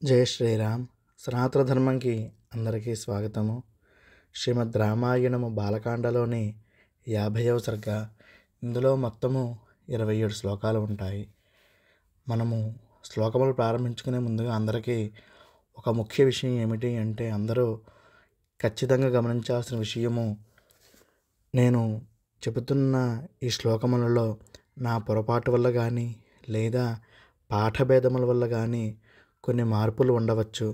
జై శ్రీరామ్. సనాతన ధర్మంకి అందరికీ స్వాగతము. శ్రీమద్ రామాయణము బాలకాండలోని 50వ సర్గ. ఇందులో మొత్తము 27 శ్లోకాలు ఉంటాయి. మనము శ్లోకములు ప్రారంభించుకునే ముందుగా అందరికీ ఒక ముఖ్య విషయం ఏమిటి అంటే, అందరూ ఖచ్చితంగా గమనించాల్సిన విషయము, నేను చెబుతున్న ఈ శ్లోకములలో నా పొరపాటు వల్ల కానీ లేదా పాఠభేదముల వల్ల కానీ కొన్ని మార్పులు ఉండవచ్చు.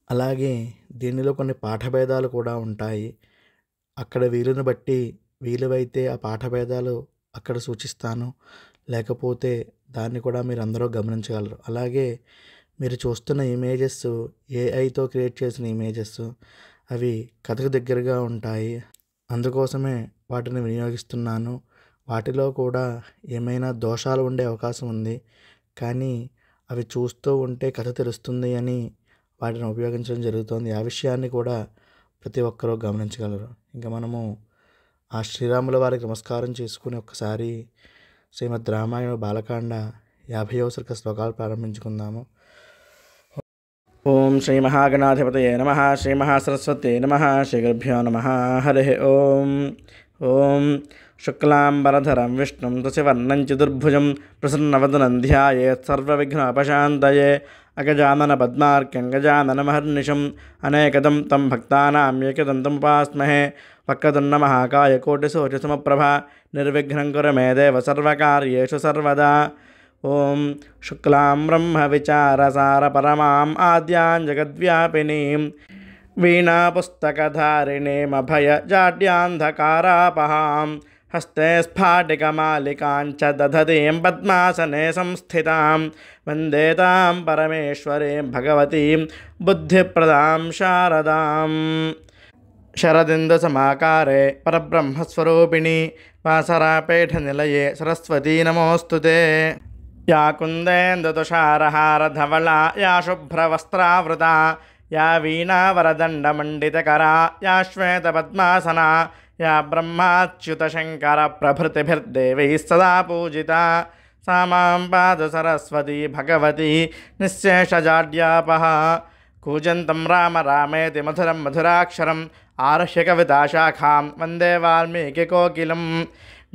అలాగే దీనిలో కొన్ని పాఠభేదాలు కూడా ఉంటాయి. అక్కడ వీలుని బట్టి వీలువైతే ఆ పాఠభేదాలు అక్కడ సూచిస్తాను, లేకపోతే దాన్ని కూడా మీరు అందరూ గమనించగలరు. అలాగే మీరు చూస్తున్న ఇమేజెస్ ఏఐతో క్రియేట్ చేసిన ఇమేజెస్, అవి కథకు దగ్గరగా ఉంటాయి. అందుకోసమే వాటిని వినియోగిస్తున్నాను. వాటిలో కూడా ఏమైనా దోషాలు ఉండే అవకాశం ఉంది, కానీ అవి చూస్తూ ఉంటే కథ తెలుస్తుంది అని వాటిని ఉపయోగించడం జరుగుతుంది. ఆ విషయాన్ని కూడా ప్రతి ఒక్కరూ గమనించగలరు. ఇంకా మనము ఆ శ్రీరాముల వారికి నమస్కారం చేసుకుని ఒక్కసారి శ్రీమద్ రామాయణ బాలకాండ 50వ సర్గ శ్లోకాలు ప్రారంభించుకుందాము. ఓం శ్రీ మహాగణాధిపతయే నమః. శ్రీ మహాసరస్వత్యై నమః. శ్రీ గురుభ్యో నమః. హరి ఓం. ఓం శుక్లాంబరధరం విష్ణుం శశివర్ణం చతుర్భుజం ప్రసన్నవదనం ధ్యాయేత్ సర్వవిఘ్నోపశాంతయే. అగజానన పద్మార్కం గజాననమహర్నిశం అనేకదం తం భక్తానాం ఏకదంతం ఉపాస్మహే. వక్రతుण्ड మహాకాయ కోటిసూర్యసమప్రభ నిర్విఘ్నం కురు మే దేవ సర్వకార్యేషు సర్వదా. ఓం శుక్లాం బ్రహ్మ విచారసార పరమాం ఆద్యాం జగద్వ్యాపినీం వీణాపుస్తకధారిణీమభయ జాడ్యాంధకారాపహాం హస్తే స్ఫాటికమాలికాంచ దధతీం పద్మాసనే సంస్థితాం వందే తాం పరమేశ్వరీం భగవతీం బుద్ధిప్రదాం శారదాం. శరదిందుసమాకారే పరబ్రహ్మస్వరూపిణి వాసరాపేఠనిలయే సరస్వతీ నమోऽस्तुते. యా కుందేందుతుషారహారధవళా యా శుభ్రవస్త్రావృతా యా వీణావరదండమండితకరా యా శ్వేతపద్మాసనా యా బ్రహ్మాచ్యుతశంకర ప్రభృతిభిర్దేవైः సదా పూజితా సా మాం పాతు సరస్వతీ భగవతి నిశ్శేషజాడ్యాపహ. కూజంతం రామ రామేతి మధురం మధురాక్షరం ఆరుహ్య కవితాశాఖాం వందే వాల్మీకికోకిలం.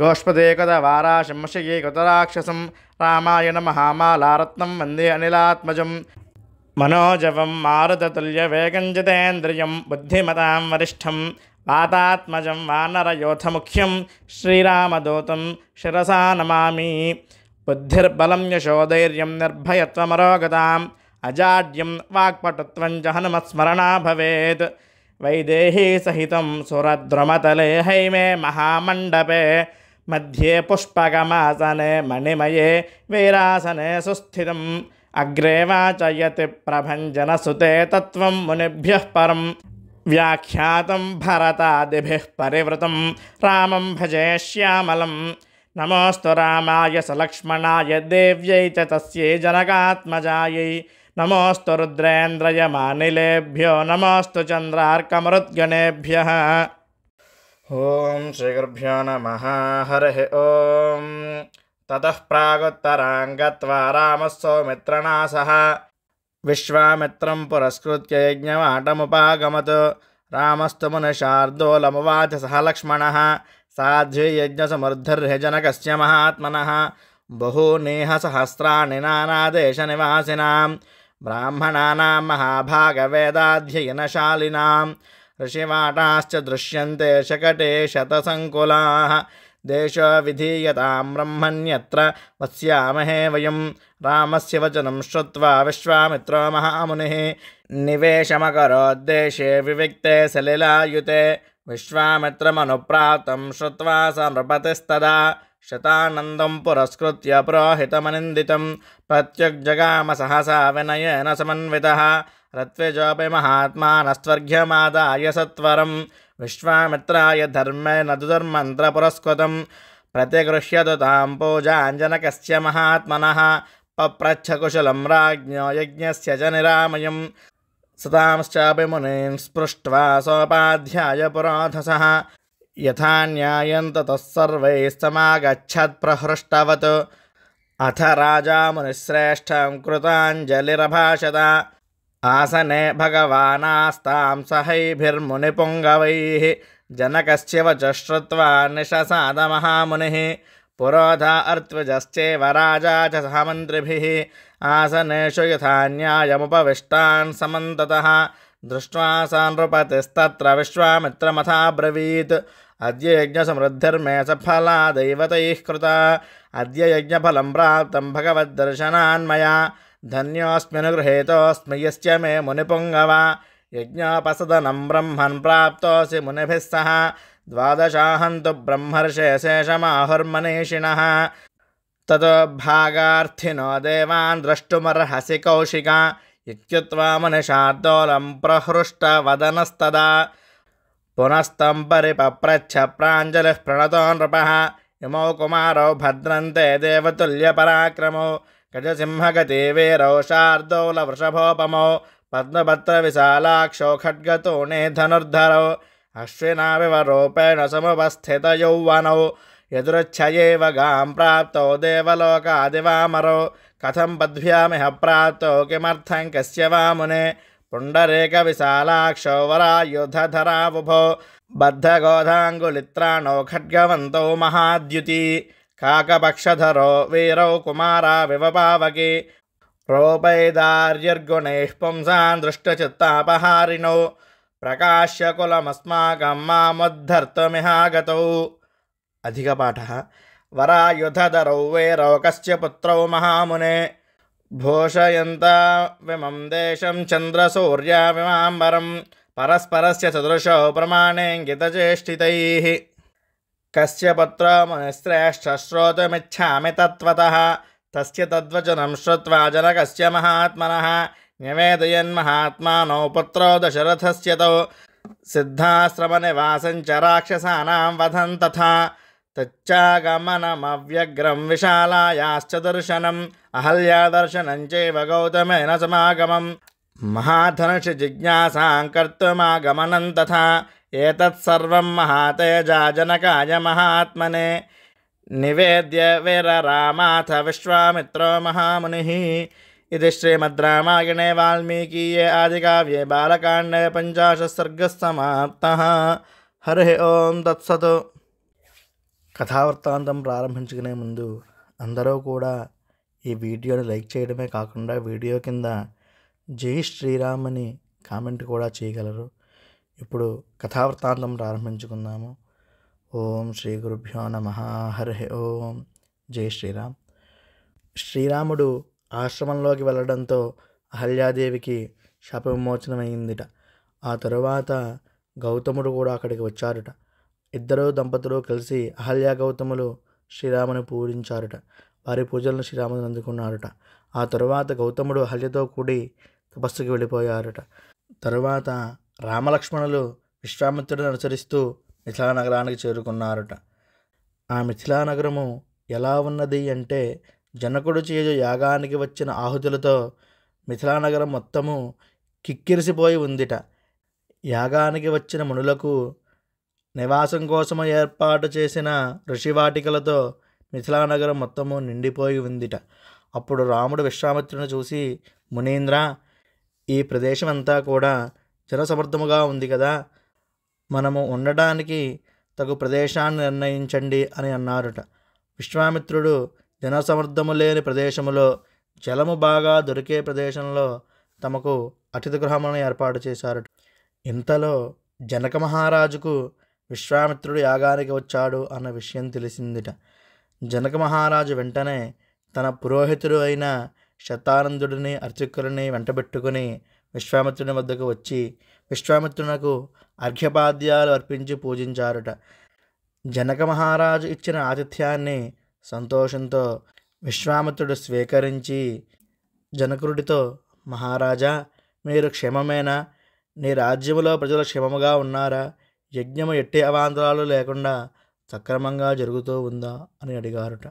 గోష్పదేకదవారాశం వశీకృతరాక్షసం రామాయణ మహామాలారత్నం వందే అనిలాత్మజం. మనోజవం మారుతతుల్యవేగం జితేంద్రియం బుద్ధిమతాం వరిష్టం వాతాత్మజం వానరయోధముఖ్యం శ్రీరామదూతం శిరసా నమామి. బుద్ధిర్బలం యశోధైర్యం నిర్భయత్వమరోగతాం అజాడ్యం వాక్పటుత్వం చ హనుమత్స్మరణా భవేత్. వైదేహీ సహితం సురద్రుమతలే హైమే మహామండపే మధ్యే పుష్పకమాసనే మణిమయే వీరాసనే సుస్థితం. అగ్రే వాచయతి ప్రభంజనసుతే తత్వం మునిభ్యః పరం వ్యాఖ్యాతం భరతాదిభిః పరివృతం రామం భజే శ్యామలం. నమోస్తు రామాయ సలక్ష్మణాయ దేవ్యై చ తస్యై జనకాత్మజాయై. నమోస్తు రుద్రేంద్రయమానిలేభ్యో నమోస్తు చంద్రార్కమరుద్గణేభ్యః. ఓం శ్రీ గురుభ్యో నమః. హరి ఓం. తతః ప్రాగుత్తరాం గత్వా రామः సౌమిత్రిణా సహ విశ్వామిత్రం పురస్కృత్య యజ్ఞవాటముపాగమత్. రామస్తు మునిశార్దూలమువాచ సహ లక్ష్మణः సాధ్వీయజ్ఞసమృద్ధిర్హి జనకస్య మహాత్మనः. బహూనేహ సహస్రాణి నానాదేశనివాసినాం బ్రాహ్మణానాం మహాభాగవేదాధ్యయనశాలినాం. ఋషివాటాశ్చ దృశ్యంతే శకటే శతసంకులాః. దేశో విధీయతాం బ్రహ్మణ్యత్ర వస్యామహే వయం. రామస్య వచనం శ్రుత్వా విశ్వామిత్రో మహామునిః నివేశమకరోద్దేశే వివిక్తే సలిలాయుతే. విశ్వామిత్రమనుప్రాప్తం శ్రుత్వా స నృపతిస్తదా శతానందం పురస్కృత్య పురోహితమనిందితం ప్రత్యుగ్జగామ సహసా వినయేన సమన్వితః. ఋత్విజోపి మహాత్మానస్త్వర్ఘ్యమాదాయ సత్వరం విశ్వామిత్రాయ ధర్మేణ దుర్మంత్ర పురస్కృతం. ప్రతిగృహ్యతు తాం పూజాంజనకస్య మహాత్మనః పప్రచ్ఛ కుశలం రాజ్ఞో యజ్ఞస్య చ నిరామయం. సతాంశ్చాపి మునీన్ స్పృష్ట్వా సోపాధ్యాయ పురోధసః. యథా న్యాయం తతః సర్వైస్తమాగచ్చత్ ప్రహృష్టవత్. అథ రాజా మునిశ్రేష్టం కృతాంజలిరభాషత ఆసనే భగవానాస్తాం సహైభిర్మునిపుంగవైః జనకస్య వచః శ్రుత్వా నిశసాద మహామునిః పురోధా అర్త్విజశ్చేవ రాజా చ సహమంత్రిభిః ఆసనేషు యథా న్యాయముపవిష్టాన్ సమంతతః దృష్ట్వా సా నృపతిస్తత్ర విశ్వామిత్రమథాబ్రవీత్ అద్య యజ్ఞసమృద్ధిర్మే సఫలా దైవతైః కృతా అద్య యజ్ఞఫలం ప్రాప్తం భగవద్దర్శనాన్మయా ధన్యోస్మ్యనుగృహీతోస్మి యస్య మే మునిపుంగవ యజ్ఞోపసదనం బ్రహ్మన్ ప్రాప్తోసి మునిభిः సహ ద్వాదశాహంతు బ్రహ్మర్షే శేషమాహుర్మనీషిణः తతో భాగార్థినో దేవాన్ ద్రష్టుమర్హసి కౌశిక ఇత్యుక్త్వా మునిశార్దూలం ప్రహృష్టవదనస్తదా పునస్తం పరిపప్రచ్ఛ ప్రాంజలిః ప్రణతో నృపः ఇమౌ కుమారౌ భద్రంతే దేవతుల్యపరాక్రమౌ గజసింహగతే వీరౌ శార్దూలవృషభోపమౌ పద్మపత్రవిశాలాక్షౌ ఖడ్గతూణే ధనుర్ధరౌ అశ్వినావివ రూపేణ సముపస్థితయౌవనౌ యదృచ్ఛయేవ గాం ప్రాప్తౌ దేవలోకాదివామరౌ కథం పద్భ్యామిహ ప్రాప్తౌ కిమర్థం కస్య వా మునే పుండరీకవిశాలాక్షౌ వరాయుధధరావుభౌ బద్ధగోధాంగులిత్రాణౌ ఖడ్గవంతౌ మహాద్యుతి కాకపక్షధరో వీరౌ కుమారా వివపావకి రూపైదార్యర్గుణైః పుంసాన్ దృష్టచిత్తాపహారిణౌ ప్రకాశ్యకులమస్మాకం మాముద్ధర్తుమిహాగతౌ. అధికపాఠः. వరాయుధధరౌ వీరౌ కస్య పుత్రౌ మహామునే భూషయంతావిమం దేశం చంద్రసూర్యావిమాంబరం పరస్పరస్య సదృశౌ ప్రమాణేంగితచేష్టితైః. కస్య పుత్రో మునిశ్రేష్ఠ శ్రోతుమిచ్ఛామి తత్వతః తస్య తద్వచనం శ్రుత్వా జనకస్య మహాత్మనః న్యవేదయన్మహాత్మానో పుత్రో దశరథస్య తౌ సిద్ధాశ్రమనివాసం చ రాక్షసానాం వధం తథా తచ్చాగమనమవ్యగ్రం విశాలాయాశ్చ దర్శనం అహల్యాదర్శనం చైవ గౌతమేన సమాగమం మహాధనుషి జిజ్ఞాసాం కర్తుమాగమనం తథా ఏతత్సర్వం మహాతేజా జనకాయ మహాత్మనే నివేద్య వీరరామాథ విశ్వామిత్రో మహామునిః. ఇది శ్రీమద్ రామాయణే వాల్మీకీయే ఆదికావ్యే బాలకాండే 50 సర్గः సమాప్తः. హరి ఓం తత్సత్. కథావృత్తాంతం ప్రారంభించుకునే ముందు అందరూ కూడా ఈ వీడియోని లైక్ చేయడమే కాకుండా వీడియో కింద జై శ్రీరామ్ అని కామెంట్ కూడా చేయగలరు. ఇప్పుడు కథావృత్తాంతం ప్రారంభించుకుందాము. ఓం శ్రీ గురుభ్యో నమః. హరి ఓం. జై శ్రీరామ్. శ్రీరాముడు ఆశ్రమంలోకి వెళ్ళడంతో అహల్యాదేవికి శాప విమోచనమైందిట. ఆ తరువాత గౌతముడు కూడా అక్కడికి వచ్చారుట. ఇద్దరు దంపతులు కలిసి అహల్య గౌతములు శ్రీరాముని పూజించారుట. వారి పూజలను శ్రీరాముని అందుకున్నారుట. ఆ తరువాత గౌతముడు అహల్యతో కూడి తపస్సుకి వెళ్ళిపోయారుట. తరువాత రామలక్ష్మణులు విశ్వామిత్రుడిని అనుసరిస్తూ మిథిలా నగరానికి చేరుకున్నారుట. ఆ మిథిలా నగరము ఎలా ఉన్నది అంటే జనకుడు చేయు యాగానికి వచ్చిన ఆహుతులతో మిథిలా నగరం మొత్తము కిక్కిరిసిపోయి ఉందిట. యాగానికి వచ్చిన మునులకు నివాసం కోసం ఏర్పాటు చేసిన ఋషివాటికలతో మిథిలా నగరం మొత్తము నిండిపోయి ఉందిట. అప్పుడు రాముడు విశ్వామిత్రుని చూసి, మునీంద్ర, ఈ ప్రదేశం అంతా కూడా జనసమర్థముగా ఉంది కదా, మనము ఉండడానికి తగు ప్రదేశాన్ని నిర్ణయించండి అని అన్నారుట. విశ్వామిత్రుడు జనసమర్థము లేని ప్రదేశములో జలము బాగా దొరికే ప్రదేశంలో తమకు అతిథి గృహములను ఏర్పాటు చేశారు. ఇంతలో జనక మహారాజుకు విశ్వామిత్రుడు యాగానికి వచ్చాడు అన్న విషయం తెలిసిందిట. జనక మహారాజు వెంటనే తన పురోహితుడు అయిన శతానందుడిని అర్చకులని వెంటబెట్టుకుని విశ్వామిత్రుని వద్దకు వచ్చి విశ్వామిత్రునకు అర్ఘ్యపాద్యాలు అర్పించి పూజించారుట. జనక మహారాజు ఇచ్చిన ఆతిథ్యాన్ని సంతోషంతో విశ్వామిత్రుడు స్వీకరించి జనకుడితో, మహారాజా, మీరు క్షేమమేనా? నీ రాజ్యములో ప్రజలు క్షేమముగా ఉన్నారా? యజ్ఞము ఎట్టి అవాంతరాలు లేకుండా సక్రమంగా జరుగుతూ ఉందా అని అడిగారుట.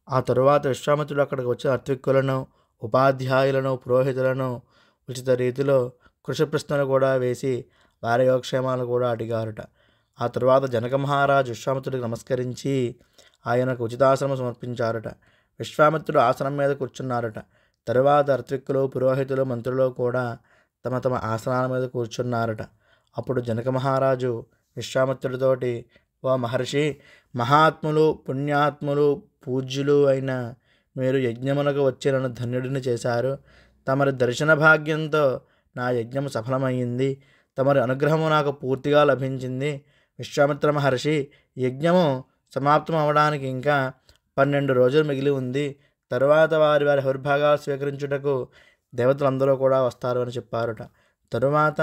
ఆ తరువాత విశ్వామిత్రుడు అక్కడికి వచ్చిన అర్తిక్కులను, ఉపాధ్యాయులను, పురోహితులను ఉచిత రీతిలో కృషి ప్రశ్నలు కూడా వేసి వారి యోగక్షేమాలు కూడా అడిగారుట. ఆ తరువాత జనక మహారాజు విశ్వామిత్రుడికి నమస్కరించి ఆయనకు ఉచితాసనం సమర్పించారుట. విశ్వామిత్రుడు ఆసనం మీద కూర్చున్నారట. తరువాత అర్తిక్కులు, పురోహితులు, మంత్రులు కూడా తమ తమ ఆసనాల మీద కూర్చున్నారట. అప్పుడు జనక మహారాజు విశ్వామిత్రుడితోటి, ఓ మహర్షి, మహాత్ములు, పుణ్యాత్ములు, పూజ్యులు అయిన మీరు యజ్ఞమునకు వచ్చి నన్ను ధన్యుడిని చేశారు. తమరి దర్శన భాగ్యంతో నా యజ్ఞము సఫలమైంది. తమరి అనుగ్రహము నాకు పూర్తిగా లభించింది. విశ్వామిత్ర మహర్షి, యజ్ఞము సమాప్తం అవడానికి ఇంకా 12 రోజులు మిగిలి ఉంది. తరువాత వారి వారి హవిర్భాగాలు స్వీకరించుటకు దేవతలందరూ కూడా వస్తారు అని చెప్పారుట. తరువాత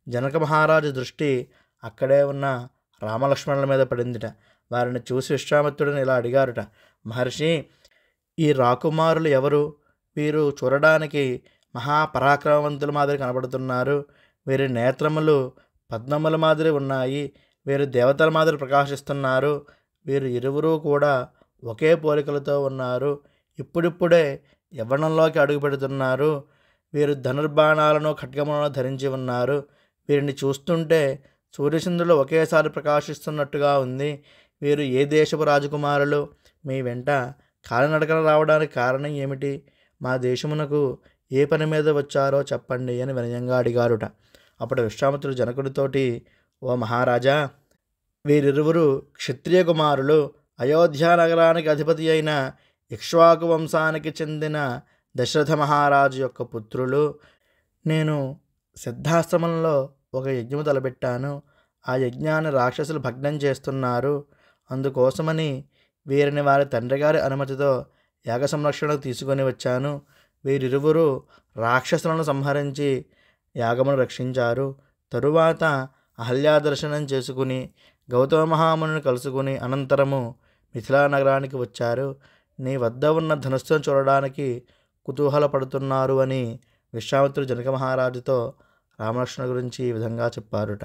జనక మహారాజు దృష్టి అక్కడే ఉన్న రామలక్ష్మణుల మీద పడిందిట. వారిని చూసి విశ్వామిత్రుడిని ఇలా అడిగారుట, మహర్షి, ఈ రాకుమారులు ఎవరు? వీరు చూడడానికి మహాపరాక్రమవంతుల మాదిరి కనబడుతున్నారు. వీరి నేత్రములు పద్మముల మాదిరి ఉన్నాయి. వీరు దేవతల మాదిరి ప్రకాశిస్తున్నారు. వీరు ఇరువురు కూడా ఒకే పోలికలతో ఉన్నారు. ఇప్పుడిప్పుడే యవ్వనంలోకి అడుగు పెడుతున్నారు. వీరు ధనుర్బాణాలను ఖడ్గములను ధరించి ఉన్నారు. వీరిని చూస్తుంటే సూర్యచంద్రులు ఒకేసారి ప్రకాశిస్తున్నట్టుగా ఉంది. వీరు ఏ దేశపు రాజకుమారులు? మీ వెంట కాలినడకన రావడానికి కారణం ఏమిటి? మా దేశమునకు ఏ పని మీద వచ్చారో చెప్పండి అని వినయంగా అడిగారుట. అప్పుడు విశ్వామిత్రుడు జనకుడితోటి, ఓ మహారాజా, వీరిరువురు క్షత్రియ కుమారులు. అయోధ్య నగరానికి అధిపతి అయిన ఇక్ష్వాకు వంశానికి చెందిన దశరథ మహారాజు యొక్క పుత్రులు. నేను సిద్ధాశ్రమంలో ఒక యజ్ఞము తలపెట్టాను. ఆ యజ్ఞాన్ని రాక్షసులు భగ్నం చేస్తున్నారు. అందుకోసమని వీరిని వారి తండ్రి గారి అనుమతితో యాగ సంరక్షణకు తీసుకొని వచ్చాను. వీరిరువురు రాక్షసులను సంహరించి యాగమును రక్షించారు. తరువాత అహల్యా దర్శనం చేసుకుని గౌతమ మహామునిని కలుసుకుని అనంతరము మిథిలా నగరానికి వచ్చారు. నీ వద్ద ఉన్న ధనుస్సును చూడడానికి కుతూహలపడుతున్నారు అని విశ్వామిత్రుడు జనక మహారాజుతో రామలక్ష్మణ గురించి ఈ విధంగా చెప్పారుట.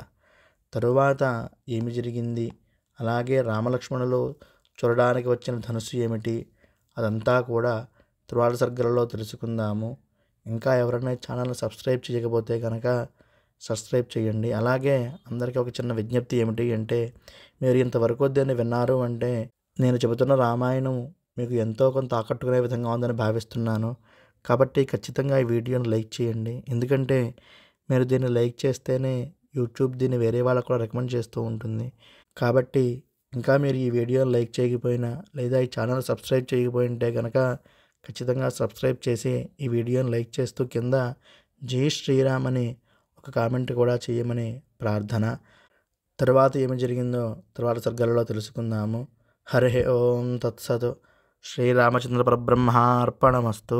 తరువాత ఏమి జరిగింది, అలాగే రామలక్ష్మణులు చూడడానికి వచ్చిన ధనుస్సు ఏమిటి, అదంతా కూడా తరువాతి సర్గలలో తెలుసుకుందాము. ఇంకా ఎవరైనా ఛానల్ని సబ్స్క్రైబ్ చేయకపోతే కనుక సబ్స్క్రైబ్ చేయండి. అలాగే అందరికీ ఒక చిన్న విజ్ఞప్తి ఏమిటి అంటే, మీరు ఇంతవరకు దీన్ని విన్నారు అంటే నేను చెబుతున్న రామాయణం మీకు ఎంతో కొంత ఆకట్టుకునే విధంగా ఉందని భావిస్తున్నాను. కాబట్టి ఖచ్చితంగా ఈ వీడియోని లైక్ చేయండి. ఎందుకంటే మీరు దీన్ని లైక్ చేస్తేనే యూట్యూబ్ దీన్ని వేరే వాళ్ళకు కూడా రికమెండ్ చేస్తూ ఉంటుంది. కాబట్టి ఇంకా మీరు ఈ వీడియోని లైక్ చేయకపోయినా లేదా ఈ ఛానల్ సబ్స్క్రైబ్ చేయకపోయింటే కనుక ఖచ్చితంగా సబ్స్క్రైబ్ చేసి ఈ వీడియోని లైక్ చేస్తూ కింద జై శ్రీరామ్ అని ఒక కామెంట్ కూడా చేయమని ప్రార్థన. తరువాత ఏమి జరిగిందో తరువాత సర్గలలో తెలుసుకుందాము. హరి ఓం తత్సత్. శ్రీరామచంద్ర పరబ్రహ్మార్పణమస్తు.